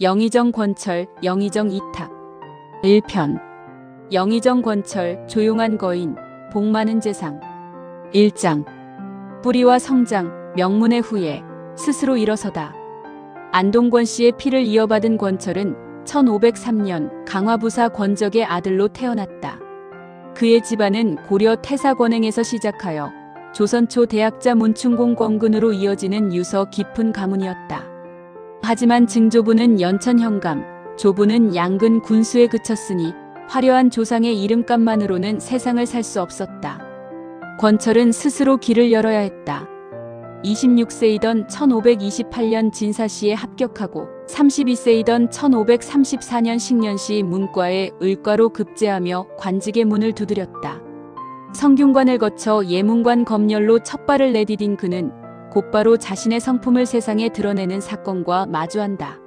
영의정 권철, 영의정 이탁 1편 영의정 권철, 조용한 거인, 복 많은 재상 1장 뿌리와 성장, 명문의 후예, 스스로 일어서다. 안동권 씨의 피를 이어받은 권철은 1503년 강화부사 권적의 아들로 태어났다. 그의 집안은 고려 태사권행에서 시작하여 조선 초 대학자 문충공 권근으로 이어지는 유서 깊은 가문이었다. 하지만 증조부는 연천 현감, 조부는 양근 군수에 그쳤으니 화려한 조상의 이름값만으로는 세상을 살 수 없었다. 권철은 스스로 길을 열어야 했다. 26세이던 1528년 진사시에 합격하고 32세이던 1534년 식년시 문과에 의과로 급제하며 관직의 문을 두드렸다. 성균관을 거쳐 예문관 검열로 첫 발을 내디딘 그는 곧바로 자신의 성품을 세상에 드러내는 사건과 마주한다.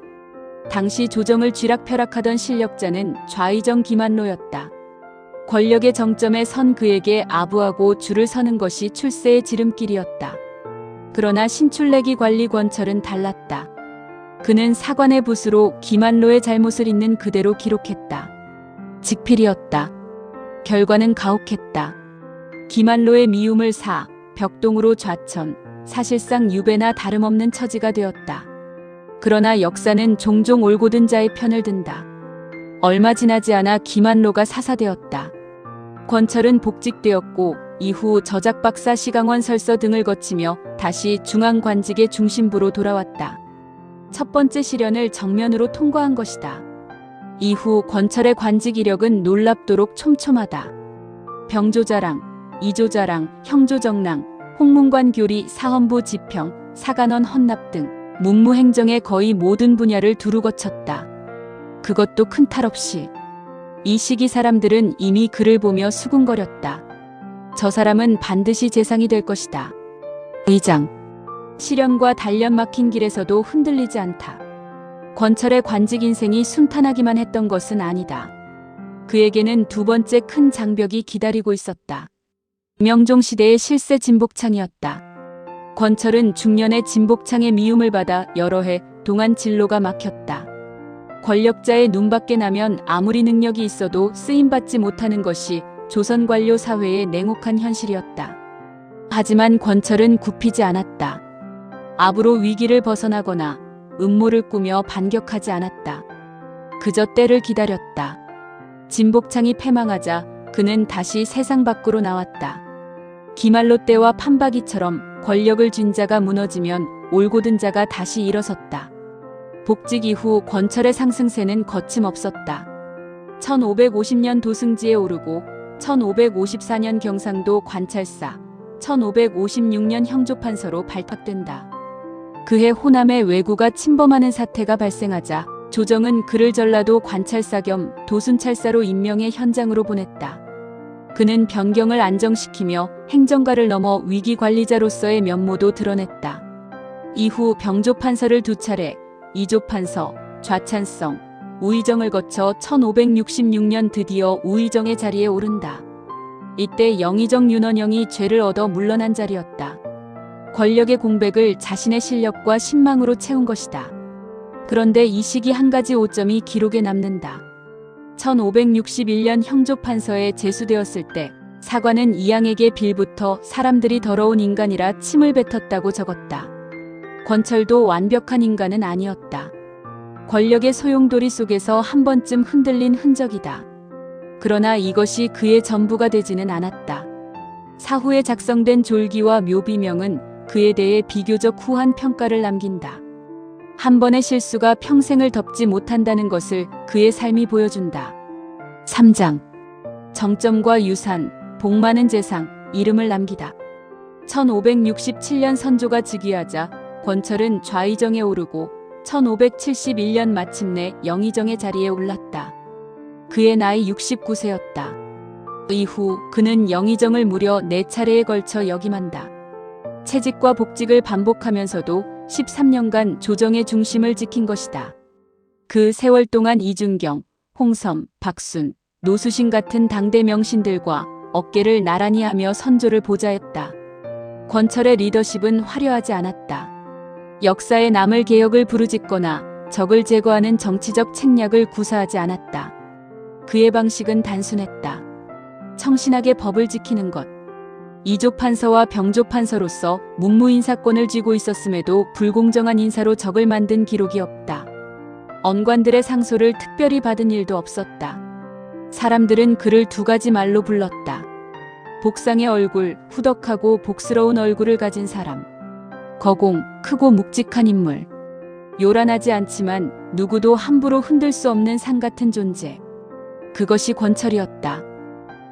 당시 조정을 쥐락펴락하던 실력자는 좌의정 김한로였다. 권력의 정점에 선 그에게 아부하고 줄을 서는 것이 출세의 지름길이었다. 그러나 신출내기 관리 권철은 달랐다. 그는 사관의 붓으로 김한로의 잘못을 있는 그대로 기록했다. 직필이었다. 결과는 가혹했다. 김한로의 미움을 사, 벽동으로 좌천, 사실상 유배나 다름없는 처지가 되었다. 그러나 역사는 종종 올곧은 자의 편을 든다. 얼마 지나지 않아 김한로가 사사되었다. 권철은 복직되었고 이후 저작박사 시강원 설서 등을 거치며 다시 중앙관직의 중심부로 돌아왔다. 첫 번째 시련을 정면으로 통과한 것이다. 이후 권철의 관직 이력은 놀랍도록 촘촘하다. 병조자랑, 이조자랑, 형조정랑, 홍문관 교리, 사헌부 지평, 사간원 헌납 등 문무행정의 거의 모든 분야를 두루 거쳤다. 그것도 큰 탈 없이. 이 시기 사람들은 이미 그를 보며 수군거렸다. 저 사람은 반드시 재상이 될 것이다. 2장 시련과 단련 막힌 길에서도 흔들리지 않다. 권철의 관직 인생이 순탄하기만 했던 것은 아니다. 그에게는 두 번째 큰 장벽이 기다리고 있었다. 명종시대의 실세 진복창이었다. 권철은 중년의 진복창의 미움을 받아 여러 해 동안 진로가 막혔다. 권력자의 눈밖에 나면 아무리 능력이 있어도 쓰임받지 못하는 것이 조선 관료 사회의 냉혹한 현실이었다. 하지만 권철은 굽히지 않았다. 압으로 위기를 벗어나거나 음모를 꾸며 반격하지 않았다. 그저 때를 기다렸다. 진복창이 패망하자 그는 다시 세상 밖으로 나왔다. 기말로 때와 판박이처럼 권력을 쥔 자가 무너지면 올곧은 자가 다시 일어섰다. 복직 이후 권철의 상승세는 거침없었다. 1550년 도승지에 오르고 1554년 경상도 관찰사, 1556년 형조판서로 발탁된다. 그해 호남에 왜구가 침범하는 사태가 발생하자 조정은 그를 전라도 관찰사 겸 도순찰사로 임명해 현장으로 보냈다. 그는 변경을 안정시키며 행정가를 넘어 위기관리자로서의 면모도 드러냈다. 이후 병조판서를 두 차례, 이조판서, 좌찬성, 우의정을 거쳐 1566년 드디어 우의정의 자리에 오른다. 이때 영의정 윤원영이 죄를 얻어 물러난 자리였다. 권력의 공백을 자신의 실력과 신망으로 채운 것이다. 그런데 이 시기 한 가지 오점이 기록에 남는다. 1561년 형조판서에 제수되었을 때 사관은 이양에게 빌부터 사람들이 더러운 인간이라 침을 뱉었다고 적었다. 권철도 완벽한 인간은 아니었다. 권력의 소용돌이 속에서 한 번쯤 흔들린 흔적이다. 그러나 이것이 그의 전부가 되지는 않았다. 사후에 작성된 졸기와 묘비명은 그에 대해 비교적 후한 평가를 남긴다. 한 번의 실수가 평생을 덮지 못한다는 것을 그의 삶이 보여준다. 3장 정점과 유산, 복 많은 재상, 이름을 남기다. 1567년 선조가 즉위하자 권철은 좌의정에 오르고 1571년 마침내 영의정의 자리에 올랐다. 그의 나이 69세였다. 이후 그는 영의정을 무려 4차례에 걸쳐 역임한다. 채직과 복직을 반복하면서도 13년간 조정의 중심을 지킨 것이다. 그 세월 동안 이준경, 홍섬, 박순, 노수신 같은 당대 명신들과 어깨를 나란히 하며 선조를 보좌했다. 권철의 리더십은 화려하지 않았다. 역사에 남을 개혁을 부르짖거나 적을 제거하는 정치적 책략을 구사하지 않았다. 그의 방식은 단순했다. 청신하게 법을 지키는 것. 이조판서와 병조판서로서 문무인사권을 쥐고 있었음에도 불공정한 인사로 적을 만든 기록이 없다. 언관들의 상소를 특별히 받은 일도 없었다. 사람들은 그를 두 가지 말로 불렀다. 복상의 얼굴, 후덕하고 복스러운 얼굴을 가진 사람. 거공, 크고 묵직한 인물. 요란하지 않지만 누구도 함부로 흔들 수 없는 산 같은 존재. 그것이 권철이었다.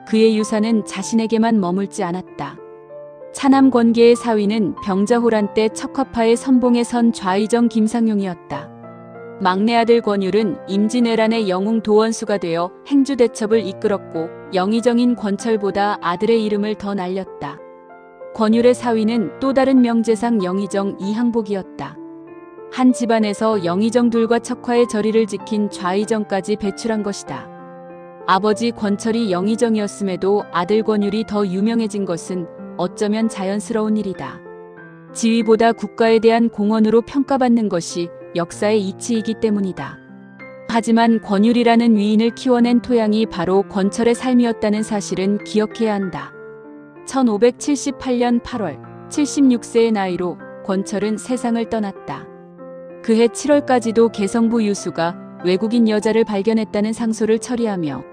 그의 유산은 자신에게만 머물지 않았다. 차남 권계의 사위는 병자호란 때 척화파의 선봉에 선 좌의정 김상용이었다. 막내 아들 권율은 임진왜란의 영웅 도원수가 되어 행주대첩을 이끌었고 영의정인 권철보다 아들의 이름을 더 날렸다. 권율의 사위는 또 다른 명재상 영의정 이항복이었다. 한 집안에서 영의정들과 척화의 저리를 지킨 좌의정까지 배출한 것이다. 아버지 권철이 영의정이었음에도 아들 권율이 더 유명해진 것은 어쩌면 자연스러운 일이다. 지위보다 국가에 대한 공헌으로 평가받는 것이 역사의 이치이기 때문이다. 하지만 권율이라는 위인을 키워낸 토양이 바로 권철의 삶이었다는 사실은 기억해야 한다. 1578년 8월 76세의 나이로 권철은 세상을 떠났다. 그해 7월까지도 개성부 유수가 외국인 여자를 발견했다는 상소를 처리하며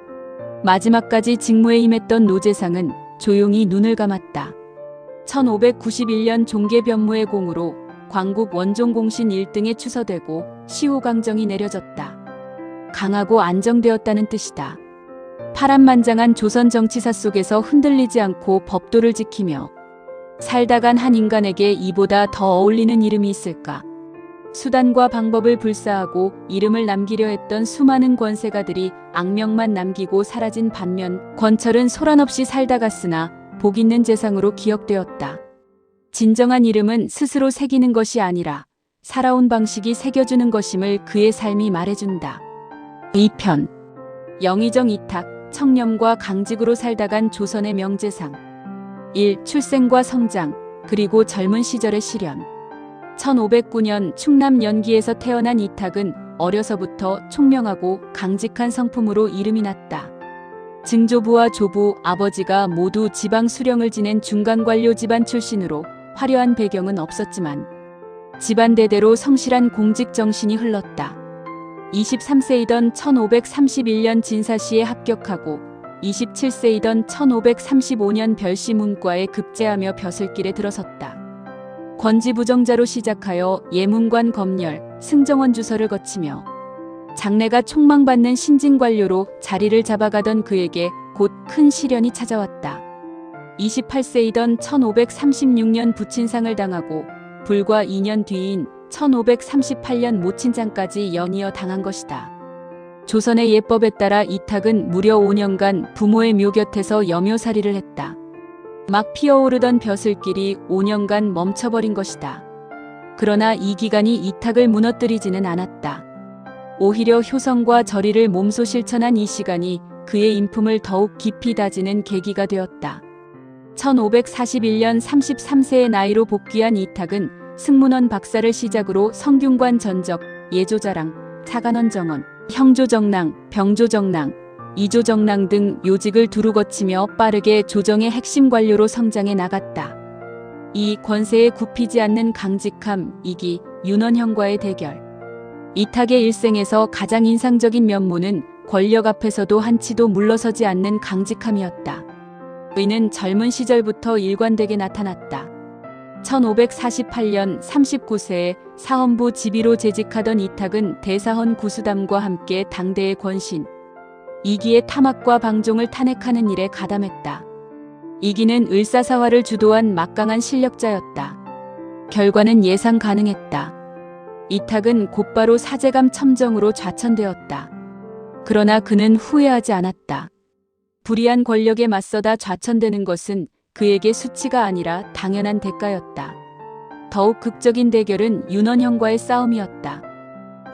마지막까지 직무에 임했던 노재상은 조용히 눈을 감았다. 1591년 종계변무의 공으로 광국 원종공신 1등에 추서되고 시호강정이 내려졌다. 강하고 안정되었다는 뜻이다. 파란만장한 조선 정치사 속에서 흔들리지 않고 법도를 지키며 살다간 한 인간에게 이보다 더 어울리는 이름이 있을까? 수단과 방법을 불사하고 이름을 남기려 했던 수많은 권세가들이 악명만 남기고 사라진 반면 권철은 소란없이 살다 갔으나 복 있는 재상으로 기억되었다. 진정한 이름은 스스로 새기는 것이 아니라 살아온 방식이 새겨주는 것임을 그의 삶이 말해준다. 2편 영의정 이탁, 청렴과 강직으로 살다간 조선의 명재상. 1. 출생과 성장, 그리고 젊은 시절의 시련. 1509년 충남 연기에서 태어난 이탁은 어려서부터 총명하고 강직한 성품으로 이름이 났다. 증조부와 조부, 아버지가 모두 지방 수령을 지낸 중간관료 집안 출신으로 화려한 배경은 없었지만 집안 대대로 성실한 공직 정신이 흘렀다. 23세이던 1531년 진사시에 합격하고 27세이던 1535년 별시 문과에 급제하며 벼슬길에 들어섰다. 권지부정자로 시작하여 예문관 검열, 승정원 주서를 거치며 장래가 촉망받는 신진관료로 자리를 잡아가던 그에게 곧 큰 시련이 찾아왔다. 28세이던 1536년 부친상을 당하고 불과 2년 뒤인 1538년 모친장까지 연이어 당한 것이다. 조선의 예법에 따라 이탁은 무려 5년간 부모의 묘 곁에서 여묘살이를 했다. 막 피어오르던 벼슬길이 5년간 멈춰버린 것이다. 그러나 이 기간이 이탁을 무너뜨리지는 않았다. 오히려 효성과 절의를 몸소 실천한 이 시간이 그의 인품을 더욱 깊이 다지는 계기가 되었다. 1541년 33세의 나이로 복귀한 이탁은 승문원 박사를 시작으로 성균관 전적, 예조자랑, 차관원 정원, 형조정랑, 병조정랑, 이조정랑 등 요직을 두루 거치며 빠르게 조정의 핵심 관료로 성장해 나갔다. 이 권세에 굽히지 않는 강직함, 이기, 윤원형과의 대결. 이탁의 일생에서 가장 인상적인 면모는 권력 앞에서도 한치도 물러서지 않는 강직함이었다. 의는 젊은 시절부터 일관되게 나타났다. 1548년 39세에 사헌부 지비로 재직하던 이탁은 대사헌 구수담과 함께 당대의 권신, 이기의 탐악과 방종을 탄핵하는 일에 가담했다. 이기는 을사사화를 주도한 막강한 실력자였다. 결과는 예상 가능했다. 이탁은 곧바로 사제감 첨정으로 좌천되었다. 그러나 그는 후회하지 않았다. 불의한 권력에 맞서다 좌천되는 것은 그에게 수치가 아니라 당연한 대가였다. 더욱 극적인 대결은 윤원형과의 싸움이었다.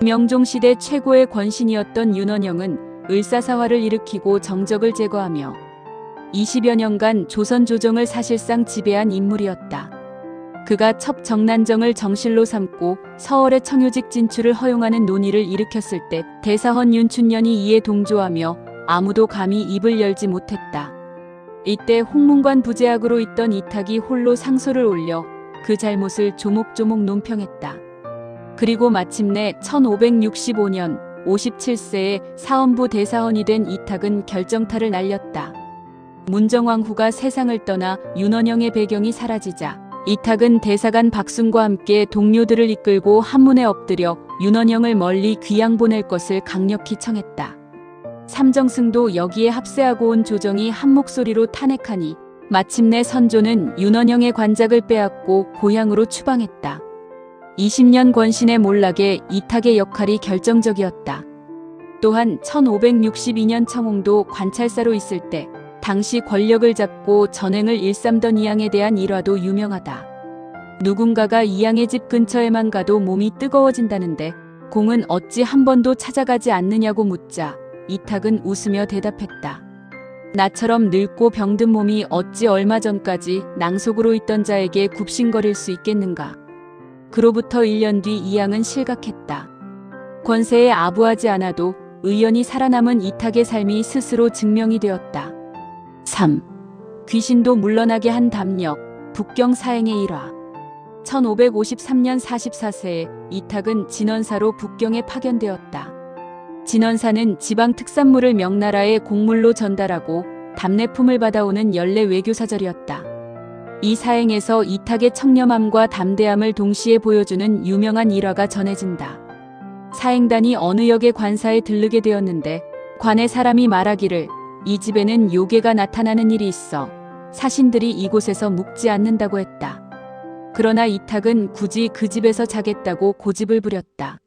명종시대 최고의 권신이었던 윤원형은 을사사화를 일으키고 정적을 제거하며 20여 년간 조선 조정을 사실상 지배한 인물이었다. 그가 첩정난정을 정실로 삼고 서울의 청유직 진출을 허용하는 논의를 일으켰을 때 대사헌 윤춘년이 이에 동조하며 아무도 감히 입을 열지 못했다. 이때 홍문관 부제학으로 있던 이탁이 홀로 상소를 올려 그 잘못을 조목조목 논평했다. 그리고 마침내 1565년 57세에 사헌부 대사헌이 된 이탁은 결정타를 날렸다. 문정왕 후가 세상을 떠나 윤원영의 배경이 사라지자 이탁은 대사관 박순과 함께 동료들을 이끌고 한문에 엎드려 윤원영을 멀리 귀양 보낼 것을 강력히 청했다. 삼정승도 여기에 합세하고 온 조정이 한 목소리로 탄핵하니 마침내 선조는 윤원영의 관작을 빼앗고 고향으로 추방했다. 20년 권신의 몰락에 이탁의 역할이 결정적이었다. 또한 1562년 청홍도 관찰사로 있을 때 당시 권력을 잡고 전횡을 일삼던 이양에 대한 일화도 유명하다. 누군가가 이양의 집 근처에만 가도 몸이 뜨거워진다는데 공은 어찌 한 번도 찾아가지 않느냐고 묻자 이탁은 웃으며 대답했다. 나처럼 늙고 병든 몸이 어찌 얼마 전까지 낭속으로 있던 자에게 굽신거릴 수 있겠는가. 그로부터 1년 뒤 이양은 실각했다. 권세에 아부하지 않아도 의연히 살아남은 이탁의 삶이 스스로 증명이 되었다. 3. 귀신도 물러나게 한 담력, 북경 사행의 일화. 1553년 44세에 이탁은 진원사로 북경에 파견되었다. 진원사는 지방 특산물을 명나라에 공물로 전달하고 답례품을 받아오는 연례 외교사절이었다. 이 사행에서 이탁의 청렴함과 담대함을 동시에 보여주는 유명한 일화가 전해진다. 사행단이 어느 역의 관사에 들르게 되었는데 관의 사람이 말하기를 이 집에는 요괴가 나타나는 일이 있어 사신들이 이곳에서 묵지 않는다고 했다. 그러나 이탁은 굳이 그 집에서 자겠다고 고집을 부렸다.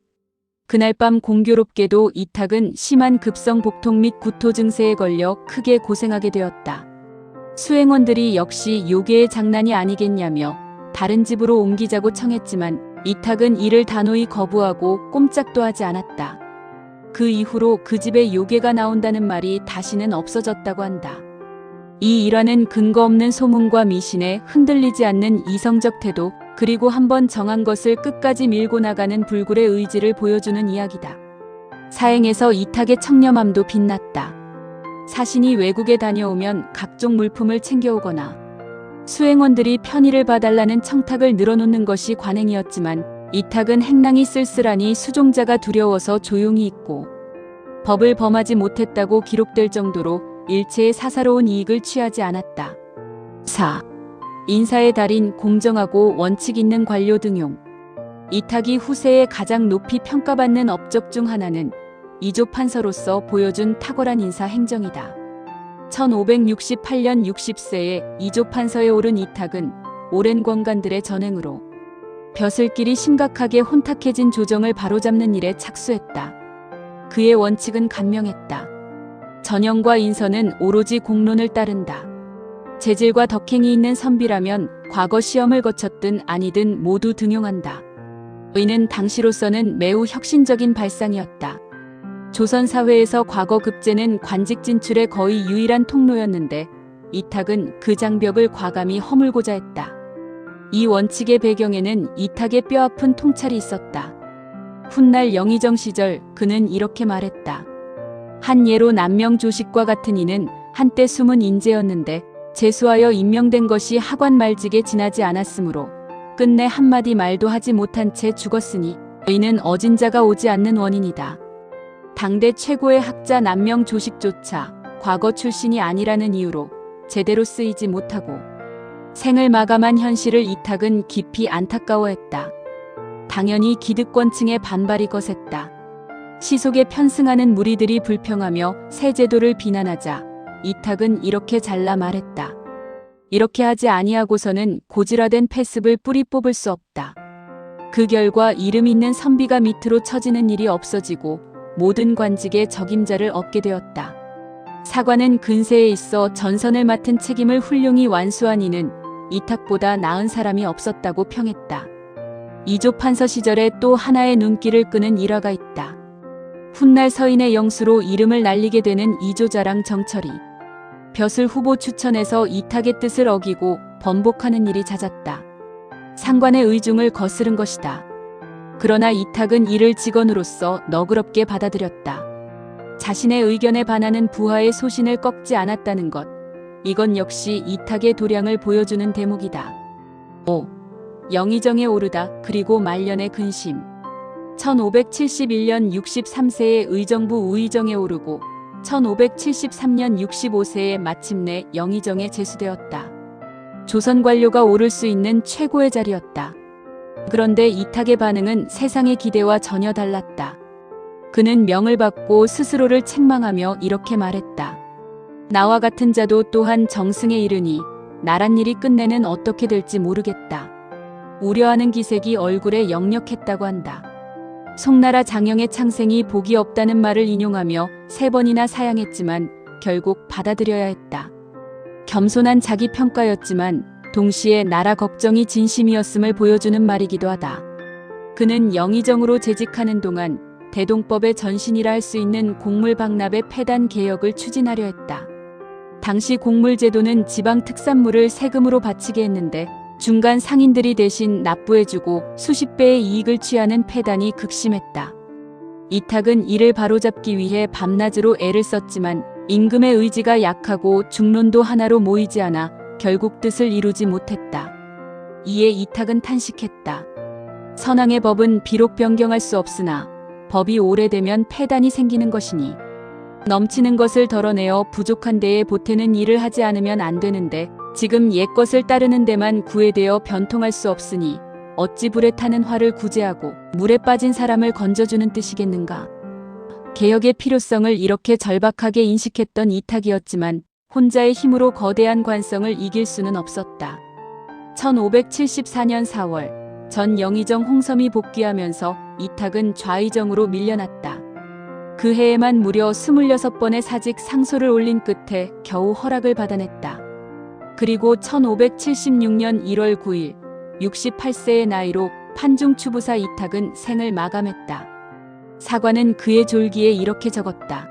그날 밤 공교롭게도 이탁은 심한 급성 복통 및 구토 증세에 걸려 크게 고생하게 되었다. 수행원들이 역시 요괴의 장난이 아니겠냐며 다른 집으로 옮기자고 청했지만 이탁은 이를 단호히 거부하고 꼼짝도 하지 않았다. 그 이후로 그 집에 요괴가 나온다는 말이 다시는 없어졌다고 한다. 이 일화는 근거 없는 소문과 미신에 흔들리지 않는 이성적 태도, 그리고 한번 정한 것을 끝까지 밀고 나가는 불굴의 의지를 보여주는 이야기다. 사행에서 이탁의 청렴함도 빛났다. 사신이 외국에 다녀오면 각종 물품을 챙겨오거나 수행원들이 편의를 봐달라는 청탁을 늘어놓는 것이 관행이었지만 이탁은 행랑이 쓸쓸하니 수종자가 두려워서 조용히 있고 법을 범하지 못했다고 기록될 정도로 일체의 사사로운 이익을 취하지 않았다. 4. 인사의 달인 공정하고 원칙 있는 관료 등용. 이탁이 후세에 가장 높이 평가받는 업적 중 하나는 이조판서로서 보여준 탁월한 인사 행정이다. 1568년 60세에 이조판서에 오른 이탁은 오랜 권관들의 전횡으로 벼슬길이 심각하게 혼탁해진 조정을 바로잡는 일에 착수했다. 그의 원칙은 간명했다. 전형과 인선은 오로지 공론을 따른다. 재질과 덕행이 있는 선비라면 과거 시험을 거쳤든 아니든 모두 등용한다. 이는 당시로서는 매우 혁신적인 발상이었다. 조선 사회에서 과거 급제는 관직 진출의 거의 유일한 통로였는데 이탁은 그 장벽을 과감히 허물고자 했다. 이 원칙의 배경에는 이탁의 뼈아픈 통찰이 있었다. 훗날 영의정 시절 그는 이렇게 말했다. 한 예로 남명조식과 같은 이는 한때 숨은 인재였는데 재수하여 임명된 것이 하관 말직에 지나지 않았으므로 끝내 한마디 말도 하지 못한 채 죽었으니 이는 어진 자가 오지 않는 원인이다. 당대 최고의 학자 남명조식조차 과거 출신이 아니라는 이유로 제대로 쓰이지 못하고 생을 마감한 현실을 이탁은 깊이 안타까워했다. 당연히 기득권층의 반발이 거셌다. 시속에 편승하는 무리들이 불평하며 새 제도를 비난하자 이탁은 이렇게 잘라 말했다. 이렇게 하지 아니하고서는 고질화된 폐습을 뿌리 뽑을 수 없다. 그 결과 이름 있는 선비가 밑으로 처지는 일이 없어지고 모든 관직에 적임자를 얻게 되었다. 사관은 근세에 있어 전선을 맡은 책임을 훌륭히 완수한 이는 이탁보다 나은 사람이 없었다고 평했다. 이조판서 시절에 또 하나의 눈길을 끄는 일화가 있다. 훗날 서인의 영수로 이름을 날리게 되는 이조자랑 정철이 벼슬 후보 추천에서 이탁의 뜻을 어기고 번복하는 일이 잦았다. 상관의 의중을 거스른 것이다. 그러나 이탁은 이를 직원으로서 너그럽게 받아들였다. 자신의 의견에 반하는 부하의 소신을 꺾지 않았다는 것. 이건 역시 이탁의 도량을 보여주는 대목이다. 5. 영의정에 오르다 그리고 말년의 근심. 1571년 63세에 의정부 우의정에 오르고 1573년 65세에 마침내 영의정에 제수되었다. 조선 관료가 오를 수 있는 최고의 자리였다. 그런데 이탁의 반응은 세상의 기대와 전혀 달랐다. 그는 명을 받고 스스로를 책망하며 이렇게 말했다. 나와 같은 자도 또한 정승에 이르니 나란 일이 끝내는 어떻게 될지 모르겠다. 우려하는 기색이 얼굴에 역력했다고 한다. 송나라 장영의 창생이 복이 없다는 말을 인용하며 3번이나 사양했지만 결국 받아들여야 했다. 겸손한 자기 평가였지만 동시에 나라 걱정이 진심이었음을 보여주는 말이기도 하다. 그는 영의정으로 재직하는 동안 대동법의 전신이라 할 수 있는 곡물박납의 폐단 개혁을 추진하려 했다. 당시 곡물제도는 지방 특산물을 세금으로 바치게 했는데 중간 상인들이 대신 납부해주고 수십 배의 이익을 취하는 폐단이 극심했다. 이탁은 이를 바로잡기 위해 밤낮으로 애를 썼지만 임금의 의지가 약하고 중론도 하나로 모이지 않아 결국 뜻을 이루지 못했다. 이에 이탁은 탄식했다. 선왕의 법은 비록 변경할 수 없으나 법이 오래되면 폐단이 생기는 것이니 넘치는 것을 덜어내어 부족한 데에 보태는 일을 하지 않으면 안 되는데 지금 옛것을 따르는 데만 구애되어 변통할 수 없으니 어찌 불에 타는 화를 구제하고 물에 빠진 사람을 건져주는 뜻이겠는가. 개혁의 필요성을 이렇게 절박하게 인식했던 이탁이었지만 혼자의 힘으로 거대한 관성을 이길 수는 없었다. 1574년 4월 전 영의정 홍섬이 복귀하면서 이탁은 좌의정으로 밀려났다. 그 해에만 무려 26번의 사직 상소를 올린 끝에 겨우 허락을 받아냈다. 그리고 1576년 1월 9일 68세의 나이로 판중추부사 이탁은 생을 마감했다. 사관은 그의 졸기에 이렇게 적었다.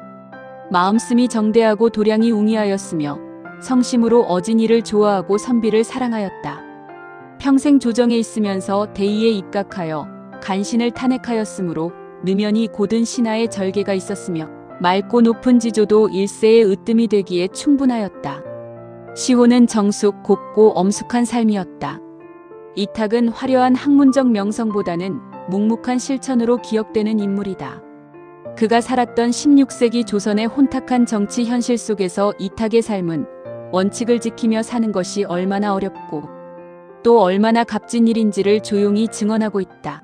마음씀이 정대하고 도량이 웅이하였으며 성심으로 어진이를 좋아하고 선비를 사랑하였다. 평생 조정에 있으면서 대의에 입각하여 간신을 탄핵하였으므로 느면이 고든 신하의 절개가 있었으며 맑고 높은 지조도 일세의 으뜸이 되기에 충분하였다. 시호는 정숙, 곱고 엄숙한 삶이었다. 이탁은 화려한 학문적 명성보다는 묵묵한 실천으로 기억되는 인물이다. 그가 살았던 16세기 조선의 혼탁한 정치 현실 속에서 이탁의 삶은 원칙을 지키며 사는 것이 얼마나 어렵고 또 얼마나 값진 일인지를 조용히 증언하고 있다.